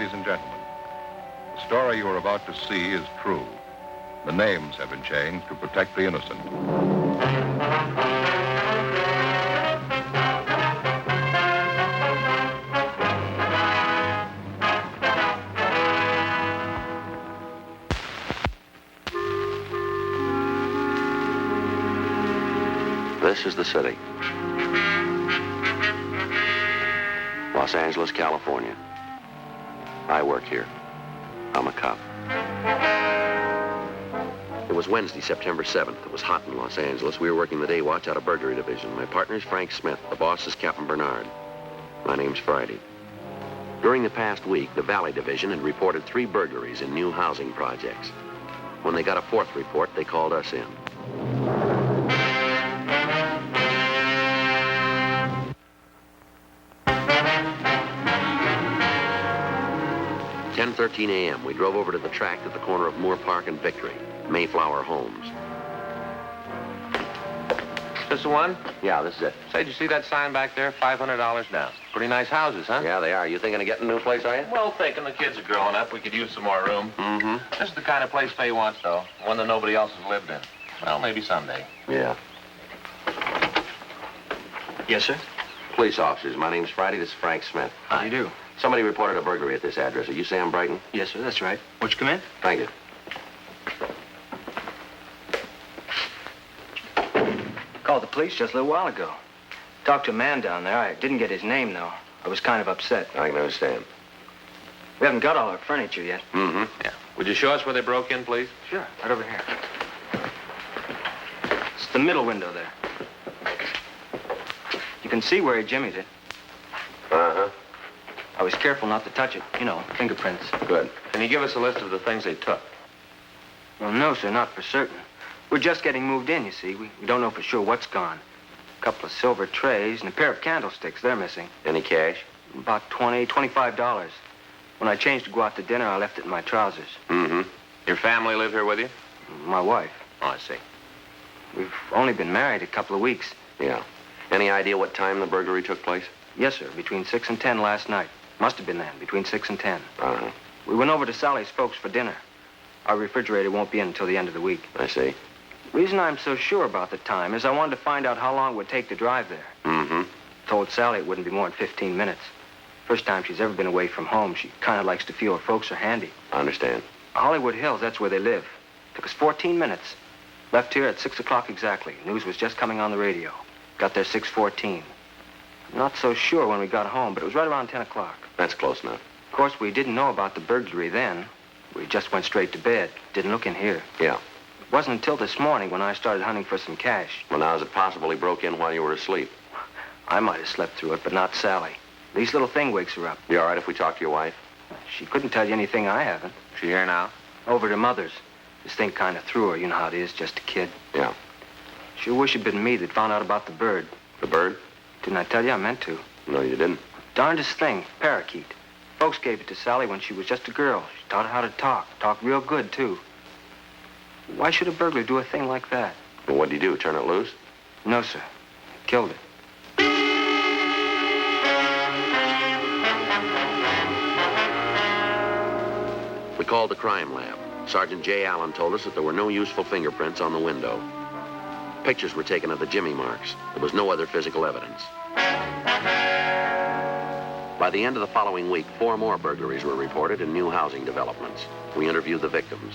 ladies and gentlemen. The story you are about to see is true. The names have been changed to protect the innocent. This is the city. Los Angeles, California. I work here. I'm a cop. It was Wednesday, September 7th. It was hot in Los Angeles. We were working the day watch out of burglary division. My partner's Frank Smith. The boss is Captain Bernard. My name's Friday. During the past week, the Valley Division had reported 3 burglaries in new housing projects. When they got a 4th report, they called us in. 10:13 a.m. We drove over to the tract at the corner of Moore Park and Victory, Mayflower Homes. Is this the one? Yeah, this is it. Say, did you see that sign back there? $500 down. Pretty nice houses, huh? Yeah, they are. You thinking of getting a new place, are you? Well, thinking the kids are growing up. We could use some more room. Mm-hmm. This is the kind of place Faye wants, though. One that nobody else has lived in. Well, maybe someday. Yeah. Yes, sir? Police officers, my name's Friday. This is Frank Smith. How do you do? Somebody reported a burglary at this address. Are you Sam Brighton? Yes, sir, that's right. Won't you come in? Thank you. Called the police just a little while ago. Talked to a man down there. I didn't get his name, though. I was kind of upset. I can understand. We haven't got all our furniture yet. Mm-hmm. Yeah. Would you show us where they broke in, please? Sure, right over here. It's the middle window there. You can see where he jimmied it. Uh-huh. I was careful not to touch it. You know, fingerprints. Good. Can you give us a list of the things they took? Well, no, sir, not for certain. We're just getting moved in, you see. We don't know for sure what's gone. A couple of silver trays and a pair of candlesticks. They're missing. Any cash? About $25. When I changed to go out to dinner, I left it in my trousers. Mm-hmm. Your family live here with you? My wife. Oh, I see. We've only been married a couple of weeks. Yeah. Any idea what time the burglary took place? Yes, sir, between 6 and 10 last night. Must have been then, between 6 and 10. Uh-huh. We went over to Sally's folks for dinner. Our refrigerator won't be in until the end of the week. I see. Reason I'm so sure about the time is I wanted to find out how long it would take to drive there. Mm-hmm. Told Sally it wouldn't be more than 15 minutes. First time she's ever been away from home. She kind of likes to feel her folks are handy. I understand. Hollywood Hills, that's where they live. Took us 14 minutes. Left here at 6 o'clock exactly. News was just coming on the radio. Got there 6:14. Not so sure when we got home, but it was right around 10 o'clock. That's close enough. Of course, we didn't know about the burglary then. We just went straight to bed. Didn't look in here. Yeah. It wasn't until this morning when I started hunting for some cash. Well, now, is it possible he broke in while you were asleep? I might have slept through it, but not Sally. Least little thing wakes her up. You all right if we talk to your wife? She couldn't tell you anything I haven't. She here now? Over to Mother's. This thing kind of threw her. You know how it is, just a kid. Yeah. Sure wish it'd been me that found out about the bird. The bird? Didn't I tell you? I meant to. No, you didn't. Darndest thing, parakeet. Folks gave it to Sally when she was just a girl. She taught her how to talk. Talk real good, too. Why should a burglar do a thing like that? Well, what'd he do, turn it loose? No, sir. Killed it. We called the crime lab. Sergeant J. Allen told us that there were no useful fingerprints on the window. Pictures were taken of the jimmy marks. There was no other physical evidence. By the end of the following week, 4 more burglaries were reported in new housing developments. We interviewed the victims.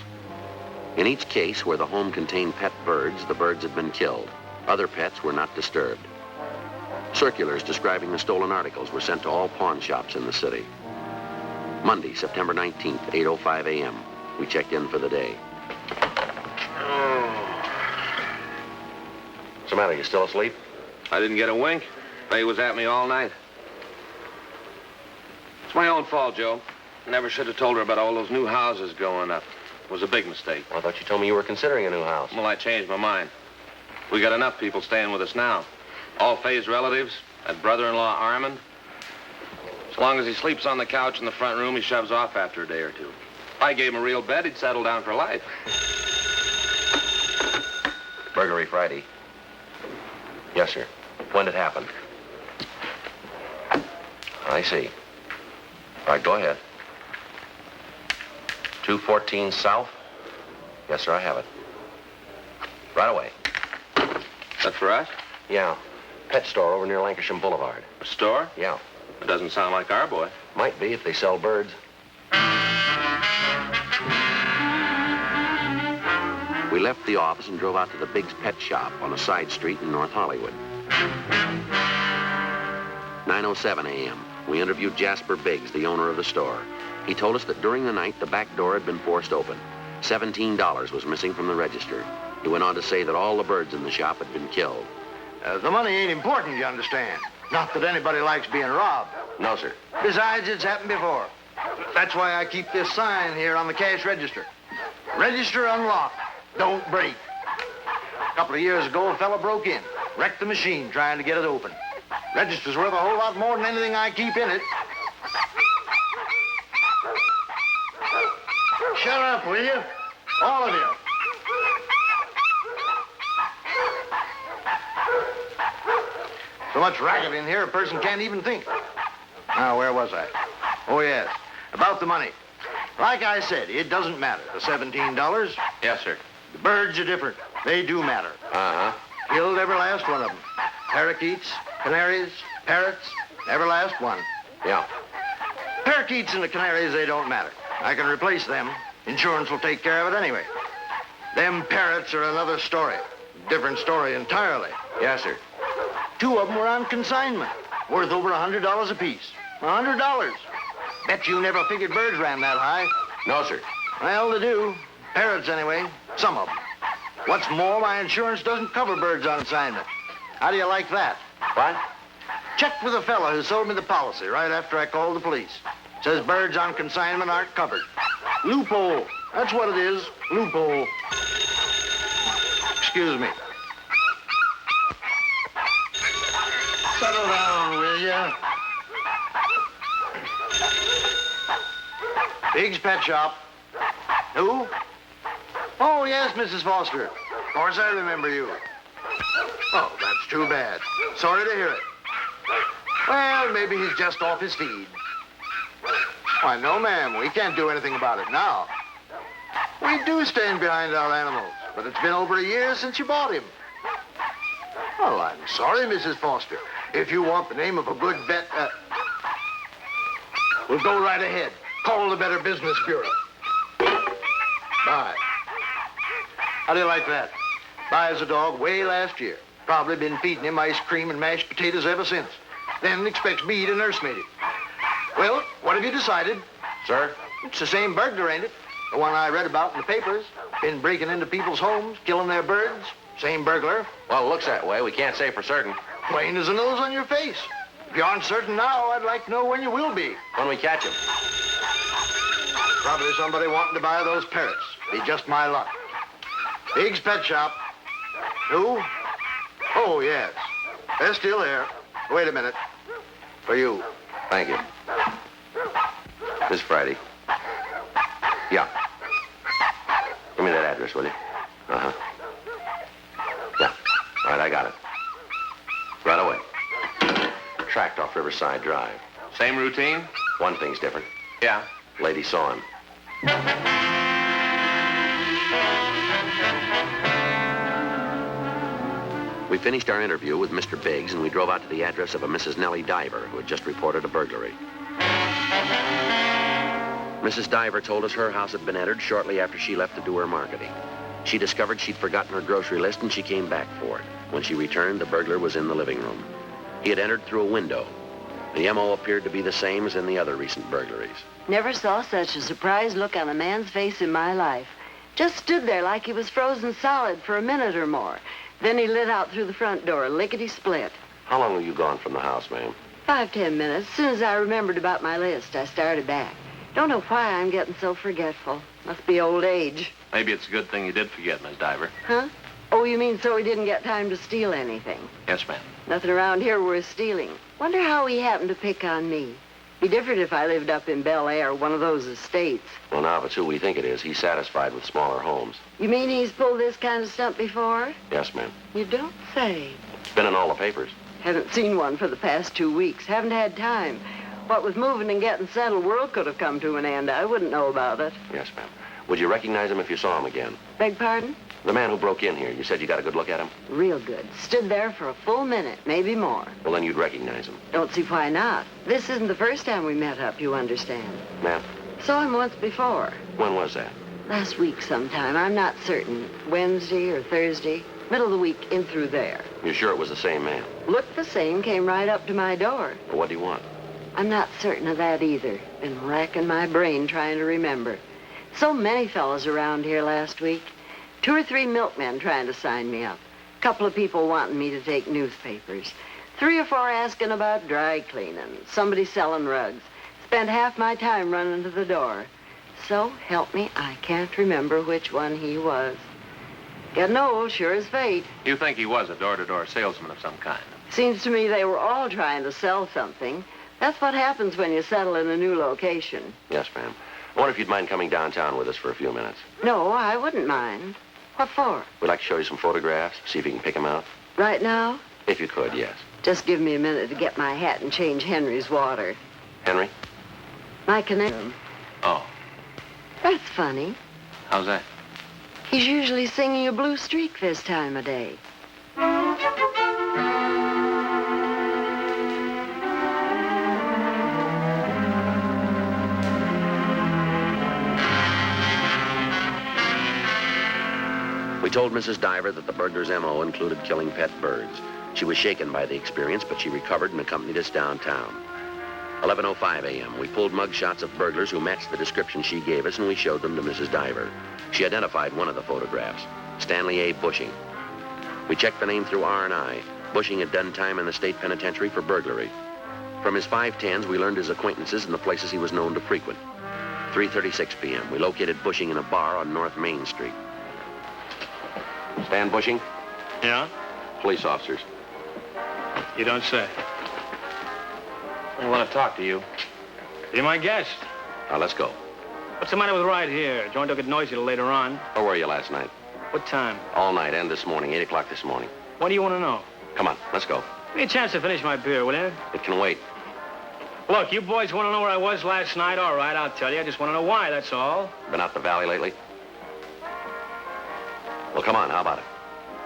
In each case where the home contained pet birds, the birds had been killed. Other pets were not disturbed. Circulars describing the stolen articles were sent to all pawn shops in the city. Monday, September 19th, 8:05 a.m. We checked in for the day. What's the matter? You still asleep? I didn't get a wink. Faye was at me all night. It's my own fault, Joe. Never should have told her about all those new houses going up. It was a big mistake. Well, I thought you told me you were considering a new house. Well, I changed my mind. We got enough people staying with us now. All Faye's relatives, that brother-in-law Armand. As long as he sleeps on the couch in the front room, he shoves off after a day or two. If I gave him a real bed, he'd settle down for life. Burglary Friday. Yes, sir. When did it happen? I see. All right, go ahead. 214 South? Yes, sir, I have it. Right away. That for us? Yeah. Pet store over near Lancashire Boulevard. A store? Yeah. It doesn't sound like our boy. Might be if they sell birds. We left the office and drove out to the Biggs Pet Shop on a side street in North Hollywood. 9:07 a.m. We interviewed Jasper Biggs, the owner of the store. He told us that during the night, the back door had been forced open. $17 was missing from the register. He went on to say that all the birds in the shop had been killed. The money ain't important, you understand. Not that anybody likes being robbed. No, sir. Besides, it's happened before. That's why I keep this sign here on the cash register. Register unlocked. Don't break. A couple of years ago, a fella broke in, wrecked the machine trying to get it open. Register's worth a whole lot more than anything I keep in it. Shut up, will you? All of you. So much racket in here, a person can't even think. Now, where was I? Oh, yes. About the money. Like I said, it doesn't matter. The $17. Yes, sir. The birds are different. They do matter. Uh-huh. Killed every last one of them. Parakeets, canaries, parrots, every last one. Yeah. Parakeets and the canaries, they don't matter. I can replace them. Insurance will take care of it anyway. Them parrots are another story. Different story entirely. Yes, sir. 2 of them were on consignment, worth over $100 apiece. $100. Bet you never figured birds ran that high. No, sir. Well, they do. Parrots, anyway. Some of them. What's more, my insurance doesn't cover birds on assignment. How do you like that? What? Checked with a fella who sold me the policy right after I called the police. Says birds on consignment aren't covered. Loophole. That's what it is. Loophole. Excuse me. Settle down, will ya? Biggs Pet Shop. Who? Oh, yes, Mrs. Foster. Of course I remember you. Oh, that's too bad. Sorry to hear it. Well, maybe he's just off his feed. Why, no, ma'am. We can't do anything about it now. We do stand behind our animals, but it's been over a year since you bought him. Well, I'm sorry, Mrs. Foster. If you want the name of a good vet, we'll go right ahead. Call the Better Business Bureau. Bye. How do you like that? Buys a dog way last year. Probably been feeding him ice cream and mashed potatoes ever since. Then expects me to nursemaid him. Well, what have you decided? Sir? It's the same burglar, ain't it? The one I read about in the papers. Been breaking into people's homes, killing their birds. Same burglar. Well, it looks that way. We can't say for certain. Plain as a nose on your face. If you aren't certain now, I'd like to know when you will be. When we catch him. Probably somebody wanting to buy those parrots. Be just my luck. Biggs Pet Shop. Who? Oh, yes. They're still there. Wait a minute. For you. Thank you. Miss Friday. Yeah. Give me that address, will you? Uh-huh. Yeah. All right, I got it. Right away. Tracked off Riverside Drive. Same routine? One thing's different. Yeah. Lady saw him. We finished our interview with Mr. Biggs, and we drove out to the address of a Mrs. Nellie Diver, who had just reported a burglary. Mrs. Diver told us her house had been entered shortly after she left to do her marketing. She discovered she'd forgotten her grocery list, and she came back for it. When she returned, the burglar was in the living room. He had entered through a window. The M.O. appeared to be the same as in the other recent burglaries. Never saw such a surprised look on a man's face in my life. Just stood there like he was frozen solid for a minute or more. Then he lit out through the front door, lickety-split. How long were you gone from the house, ma'am? 5-10 minutes. As soon as I remembered about my list, I started back. Don't know why I'm getting so forgetful. Must be old age. Maybe it's a good thing you did forget, Miss Diver. Huh? Oh, you mean so he didn't get time to steal anything? Yes, ma'am. Nothing around here worth stealing. Wonder how he happened to pick on me. Be different if I lived up in Bel Air, one of those estates. Well, now, if it's who we think it is, he's satisfied with smaller homes. You mean he's pulled this kind of stunt before? Yes, ma'am. You don't say. It's been in all the papers. Haven't seen one for the past 2 weeks. Haven't had time. What with moving and getting settled, world could have come to an end. I wouldn't know about it. Yes, ma'am. Would you recognize him if you saw him again? Beg pardon? The man who broke in here. You said you got a good look at him? Real good. Stood there for a full minute, maybe more. Well, then you'd recognize him. Don't see why not. This isn't the first time we met up, you understand. Ma'am? Saw him once before. When was that? Last week sometime. I'm not certain. Wednesday or Thursday. Middle of the week, in through there. You sure it was the same man? Looked the same, came right up to my door. Well, what do you want? I'm not certain of that either. Been racking my brain trying to remember. So many fellas around here last week. 2 or 3 milkmen trying to sign me up. Couple of people wanting me to take newspapers. 3 or 4 asking about dry cleaning. Somebody selling rugs. Spent half my time running to the door. So, help me, I can't remember which one he was. Getting old, sure as fate. You think he was a door-to-door salesman of some kind? Seems to me they were all trying to sell something. That's what happens when you settle in a new location. Yes, ma'am. I wonder if you'd mind coming downtown with us for a few minutes. No, I wouldn't mind. What for? We'd like to show you some photographs, see if you can pick them out. Right now? If you could, yes. Just give me a minute to get my hat and change Henry's water. Henry? My connection. Oh, That's funny. how's that? He's usually singing a blue streak this time of day. We told Mrs. Diver that the burglar's M.O. included killing pet birds. She was shaken by the experience, but she recovered and accompanied us downtown. 11:05 a.m. We pulled mug shots of burglars who matched the description she gave us, and we showed them to Mrs. Diver. She identified one of the photographs, Stanley A. Bushing. We checked the name through R&I. Bushing had done time in the state penitentiary for burglary. From his 510s, we learned his acquaintances and the places he was known to frequent. 3:36 p.m. We located Bushing in a bar on North Main Street. Stan Bushing? Yeah? Police officers. You don't say. I want to talk to you. You're my guest. Now, let's go. What's the matter with right here? Joint will get noisy till later on. Where were you last night? What time? All night and this morning, 8 o'clock this morning. What do you want to know? Come on, let's go. Give me a chance to finish my beer, will you? It can wait. Look, you boys want to know where I was last night? All right, I'll tell you. I just want to know why, that's all. Been out the valley lately? Well, come on, how about it?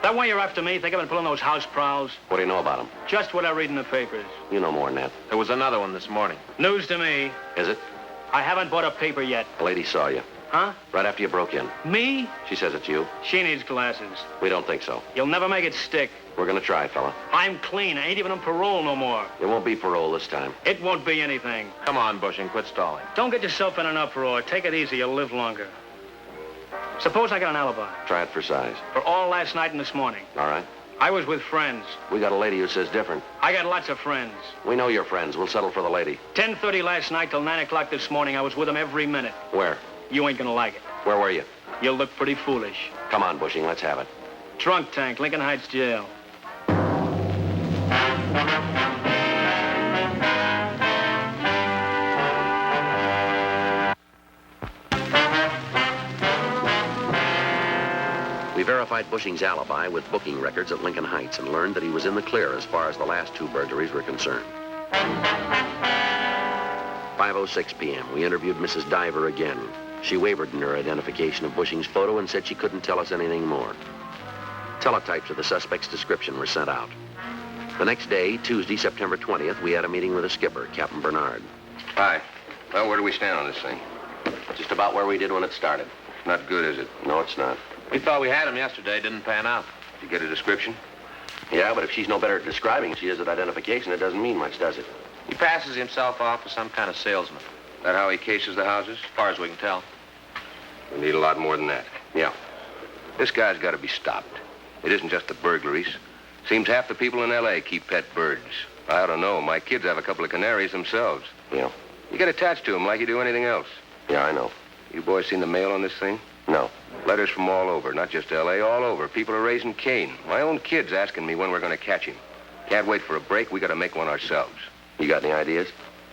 That way you're after me? Think I've been pulling those house prowls? What do you know about them? Just what I read in the papers. You know more than that. There was another one this morning. News to me. Is it? I haven't bought a paper yet. The lady saw you. Huh? Right after you broke in. Me? She says it's you. She needs glasses. We don't think so. You'll never make it stick. We're gonna try, fella. I'm clean. I ain't even on parole no more. It won't be parole this time. It won't be anything. Come on, Bushing, quit stalling. Don't get yourself in an uproar. Take it easy. You'll live longer. Suppose I got an alibi. Try it for size. For all last night and this morning. All right? I was with friends. We got a lady who says different. I got lots of friends. We know your friends. We'll settle for the lady. 10:30 last night till 9 o'clock this morning. I was with them every minute. Where? You ain't gonna like it. Where were you? You'll look pretty foolish. Come on, Bushing, let's have it. Trunk tank, Lincoln Heights Jail. We verified Bushing's alibi with booking records at Lincoln Heights and learned that he was in the clear as far as the last 2 burglaries were concerned. 5:06 p.m. We interviewed Mrs. Diver again. She wavered in her identification of Bushing's photo and said she couldn't tell us anything more. Teletypes of the suspect's description were sent out. The next day, Tuesday, September 20th, we had a meeting with the skipper, Captain Bernard. Hi. Well, where do we stand on this thing? Just about where we did when it started. Not good, is it? No, it's not. We thought we had him yesterday. Didn't pan out. Did you get a description? Yeah, but if she's no better at describing than she is at identification, it doesn't mean much, does it? He passes himself off as some kind of salesman, That how he cases the houses? as far as we can tell. We need a lot more than that. Yeah. This guy's got to be stopped. It isn't just the burglaries. Seems half the people in L.A. keep pet birds. I don't know. My kids have a couple of canaries themselves. Yeah. You get attached to them like you do anything else. Yeah, I know. You boys seen the mail on this thing? No. Letters from all over, not just L.A., all over. People are raising Cain. My own kid's asking me when we're going to catch him. Can't wait for a break. We got to make one ourselves. You got any ideas?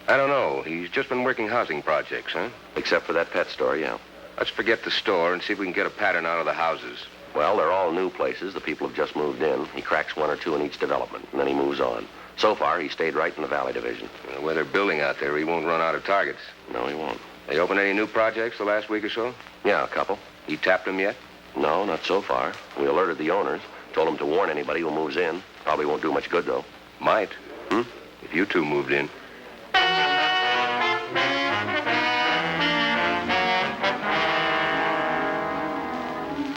I don't know. He's just been working housing projects, huh? Except for that pet store, yeah. Let's forget the store and see if we can get a pattern out of the houses. Well, they're all new places. The people have just moved in. He cracks 1 or 2 in each development, and then he moves on. So far, he stayed right in the Valley Division. The way they're building out there, he won't run out of targets. No, he won't. They opened any new projects the last week or so? Yeah, a couple. You tapped them yet? No, not so far. We alerted the owners. Told them to warn anybody who moves in. Probably won't do much good, though. Might. Hmm? If you two moved in.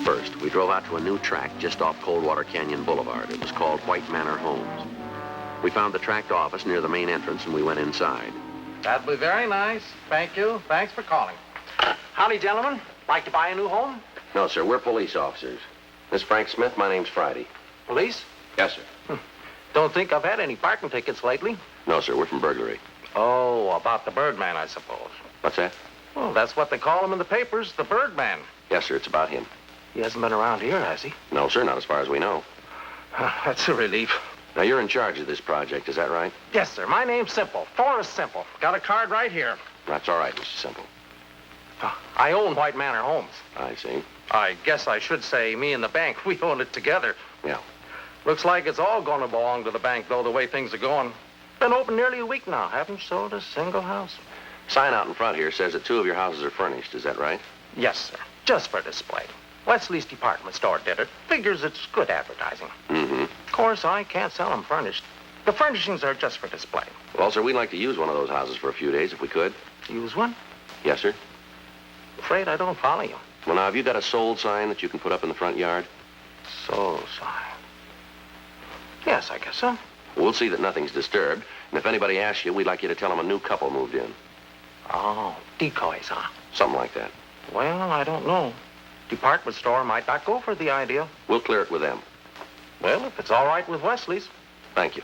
First, we drove out to a new tract just off Coldwater Canyon Boulevard. It was called White Manor Homes. We found the tract office near the main entrance, and we went inside. That'll be very nice. Thank you. Thanks for calling. Howdy, gentlemen. Like to buy a new home? No, sir, we're police officers. Miss Frank Smith, my name's Friday. Police? Yes, sir. Don't think I've had any parking tickets lately. No, sir, we're from burglary. Oh, about the Birdman, I suppose. What's that? Well, that's what they call him in the papers, the Birdman. Yes, sir, it's about him. He hasn't been around here, has he? No, sir, not as far as we know. That's a relief. Now, you're in charge of this project, is that right? Yes, sir. My name's Simple. Forrest Simple. Got a card right here. That's all right, Mr. Simple. I own White Manor Homes. I see. I guess I should say me and the bank, we own it together. Yeah. Looks like it's all going to belong to the bank, though, the way things are going. Been open nearly a week now. Haven't sold a single house. Sign out in front here says that 2 of your houses are furnished, is that right? Yes, sir. Just for display. Wesley's department store did it. Figures it's good advertising. Mm-hmm. Of course, I can't sell them furnished. The furnishings are just for display. Well, sir, we'd like to use one of those houses for a few days if we could. Use one? Yes, sir. Afraid I don't follow you. Well, now, have you got a sold sign that you can put up in the front yard? Sold sign. Yes, I guess so. We'll see that nothing's disturbed. And if anybody asks you, we'd like you to tell them a new couple moved in. Oh, decoys, huh? Something like that. Well, I don't know. Department store might not go for the idea. We'll clear it with them. Well, if it's all right with Wesley's. Thank you.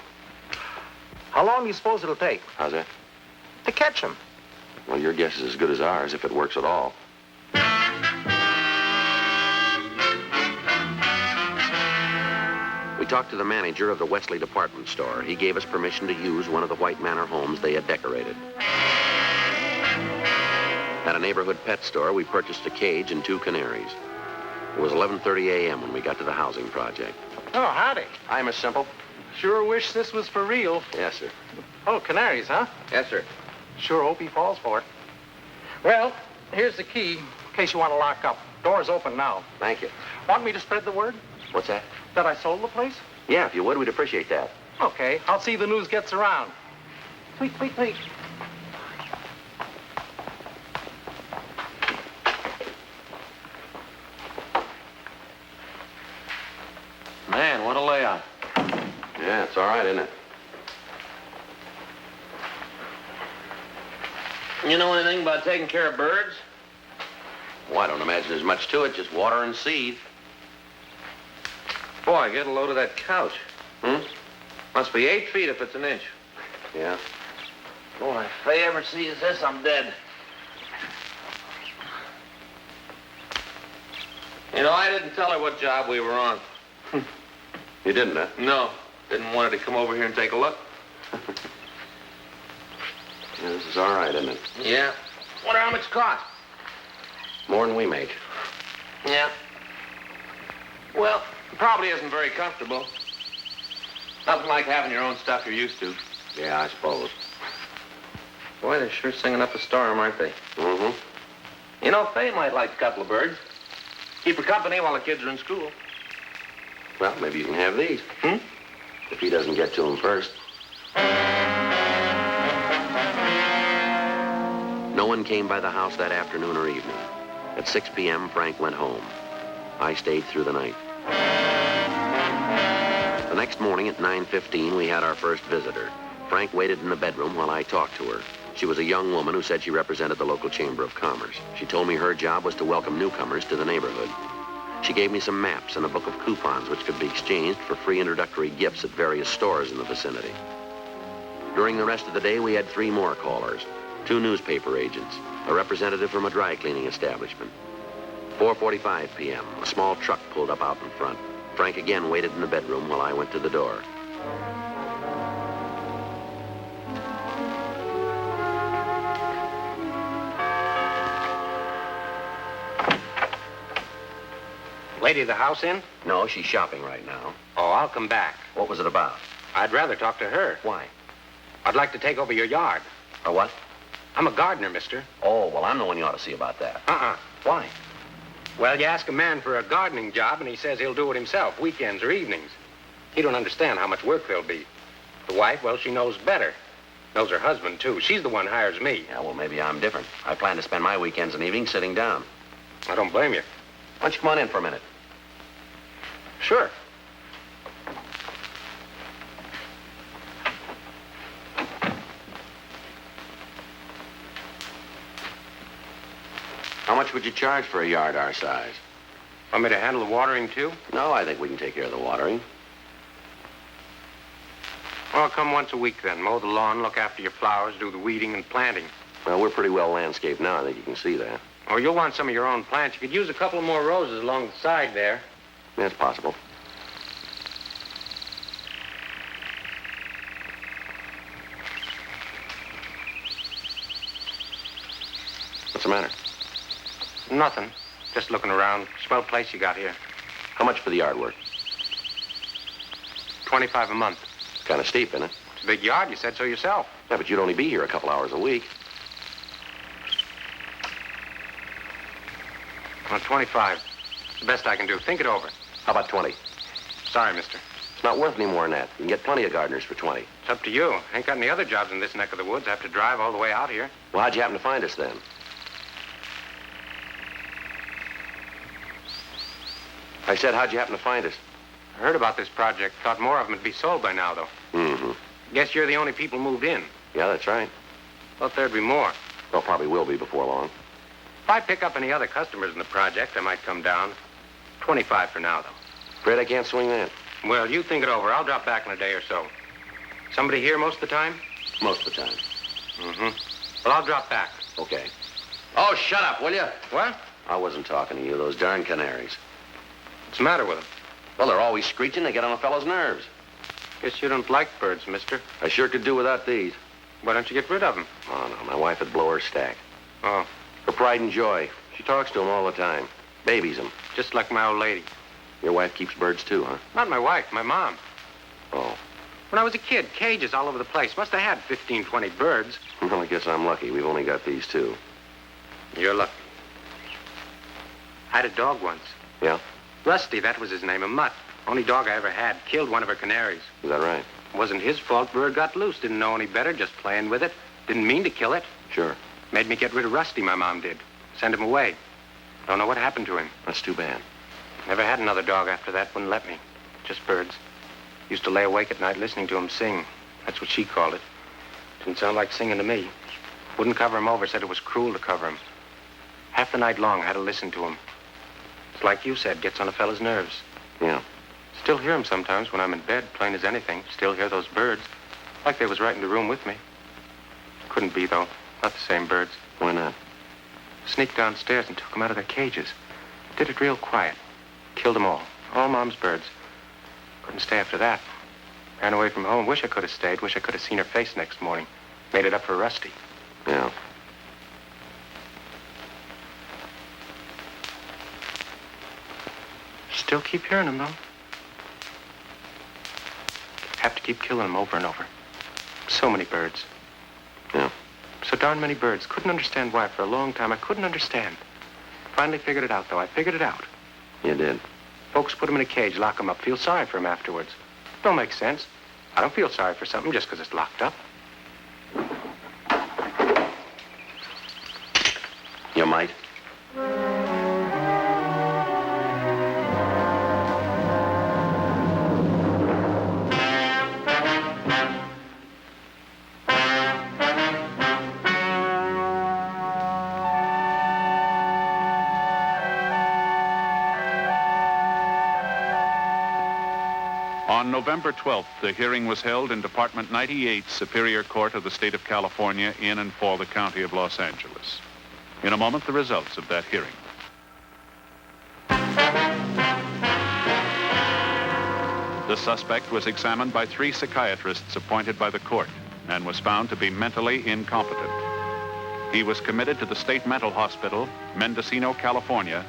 How long do you suppose it'll take How's that? to catch him? Well, your guess is as good as ours, if it works at all. We talked to the manager of the Wesley department store. He gave us permission to use one of the White Manor homes they had decorated. At a neighborhood pet store, we purchased a cage and 2 canaries. It was 11:30 a.m. when we got to the housing project. Oh, howdy. Hi, Miss Simple. Sure wish this was for real. Yes, sir. Oh, canaries, huh? Yes, sir. Sure hope he falls for it. Well, here's the key in case you want to lock up. Door's open now. Thank you. Want me to spread the word What's that? that I sold the place? Yeah, if you would, we'd appreciate that. Okay, I'll see the news gets around. Wait. Man, what a layout. Yeah, it's all right, isn't it? You know anything about taking care of birds? Well, I don't imagine there's much to it. Just water and seed. Boy, get a load of that couch. Hmm? Must be 8 feet if it's an inch. Yeah. Boy, if they ever sees this, I'm dead. You know, I didn't tell her what job we were on. You didn't, huh? No. Didn't want her to come over here and take a look. Yeah, this is all right, isn't it? Yeah. Wonder how much it cost. More than we make. Yeah. Well, it probably isn't very comfortable. Nothing like having your own stuff you're used to. Yeah, I suppose. Boy, they're sure singing up a storm, aren't they? Mm-hmm. You know, Fay might like a couple of birds. Keep her company while the kids are in school. Well, maybe you can have these. Hmm? If he doesn't get to them first. No one came by the house that afternoon or evening. At 6 p.m., Frank went home. I stayed through the night. The next morning at 9:15, we had our first visitor. Frank waited in the bedroom while I talked to her. She was a young woman who said she represented the local Chamber of Commerce. She told me her job was to welcome newcomers to the neighborhood. She gave me some maps and a book of coupons which could be exchanged for free introductory gifts at various stores in the vicinity. During the rest of the day, we had 3 more callers. 2 newspaper agents, a representative from a dry cleaning establishment. 4:45 p.m., a small truck pulled up out in front. Frank again waited in the bedroom while I went to the door. Lady of the house in? No, she's shopping right now. Oh, I'll come back. What was it about? I'd rather talk to her. Why? I'd like to take over your yard. Or what? I'm a gardener, mister. Oh, well, I'm the one you ought to see about that. Why? Well, you ask a man for a gardening job, and he says he'll do it himself, weekends or evenings. He don't understand how much work there'll be. The wife, well, she knows better. Knows her husband, too. She's the one who hires me. Yeah, well, maybe I'm different. I plan to spend my weekends and evenings sitting down. I don't blame you. Why don't you come on in for a minute? Sure. How much would you charge for a yard our size? Want me to handle the watering, too? No, I think we can take care of the watering. Well, come once a week, then. Mow the lawn, look after your flowers, do the weeding and planting. Well, we're pretty well landscaped now. I think you can see that. Oh, you'll want some of your own plants. You could use a couple of more roses along the side there. That's possible. What's the matter? Nothing. Just looking around. Swell place you got here. How much for the yard work? $25 a month. Kind of steep, isn't it? It's a big yard. You said so yourself. Yeah, but you'd only be here a couple hours a week. Well, 25. It's the best I can do. Think it over. How about 20? Sorry, mister. It's not worth any more than that. You can get plenty of gardeners for 20. It's up to you. Ain't got any other jobs in this neck of the woods. I have to drive all the way out here. Well, how'd you happen to find us then? I said, how'd you happen to find us? I heard about this project. Thought more of them would be sold by now, though. Mm-hmm. Guess you're the only people moved in. Yeah, that's right. Thought there'd be more. Well, probably will be before long. If I pick up any other customers in the project, I might come down. 25 for now, though. Afraid I can't swing that. Well, you think it over. I'll drop back in a day or so. Somebody here most of the time? Most of the time. Mm-hmm. Well, I'll drop back. Okay. Oh, shut up, will you? What? I wasn't talking to you, those darn canaries. What's the matter with them? Well, they're always screeching. They get on a fellow's nerves. Guess you don't like birds, mister. I sure could do without these. Why don't you get rid of them? Oh, no, my wife would blow her stack. Oh, Her pride and joy. She talks to them all the time. Babies them. just like my old lady. Your wife keeps birds too, huh? Not my wife, my mom. Oh. When I was a kid, cages all over the place. Must have had 15, 20 birds. Well, I guess I'm lucky. We've only got these two. You're lucky. I had a dog once. Yeah? Rusty, that was his name, a mutt. Only dog I ever had. Killed one of her canaries. Is that right? Wasn't his fault. Bird got loose. Didn't know any better. Just playing with it. Didn't mean to kill it. Sure. Made me get rid of Rusty, my mom did. Send him away. Don't know what happened to him. That's too bad. Never had another dog after that. Wouldn't let me. Just birds. Used to lay awake at night listening to him sing. That's what she called it. Didn't sound like singing to me. Wouldn't cover him over. Said it was cruel to cover him. Half the night long, had to listen to him. It's like you said, gets on a fella's nerves. Yeah. Still hear him sometimes when I'm in bed, plain as anything. Still hear those birds. Like they was right in the room with me. Couldn't be, though. Not the same birds. Why not? Sneaked downstairs and took them out of their cages. Did it real quiet. Killed them all. All Mom's birds. Couldn't stay after that. Ran away from home. Wish I could have stayed. Wish I could have seen her face next morning. Made it up for Rusty. Yeah. Still keep hearing them, though. Have to keep killing them over and over. So many birds. Yeah. So darn many birds. Couldn't understand why for a long time. I couldn't understand. Finally figured it out, though. I figured it out. You did. Folks put them in a cage, lock them up, feel sorry for them afterwards. Don't make sense. I don't feel sorry for something just because it's locked up. You might. On November 12th, the hearing was held in Department 98, Superior Court of the State of California, in and for the County of Los Angeles. In a moment, the results of that hearing. The suspect was examined by 3 psychiatrists appointed by the court and was found to be mentally incompetent. He was committed to the State Mental Hospital, Mendocino, California,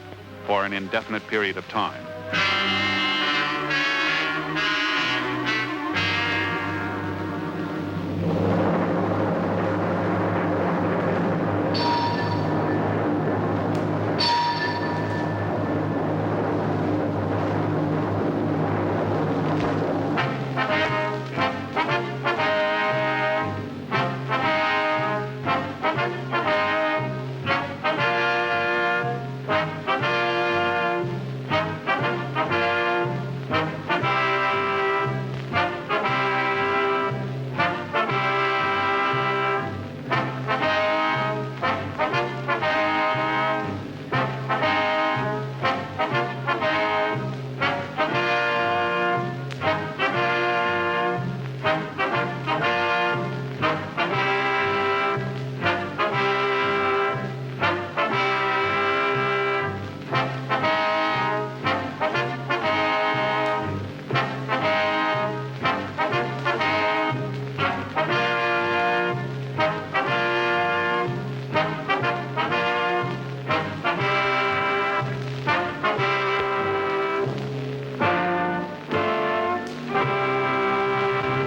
for an indefinite period of time.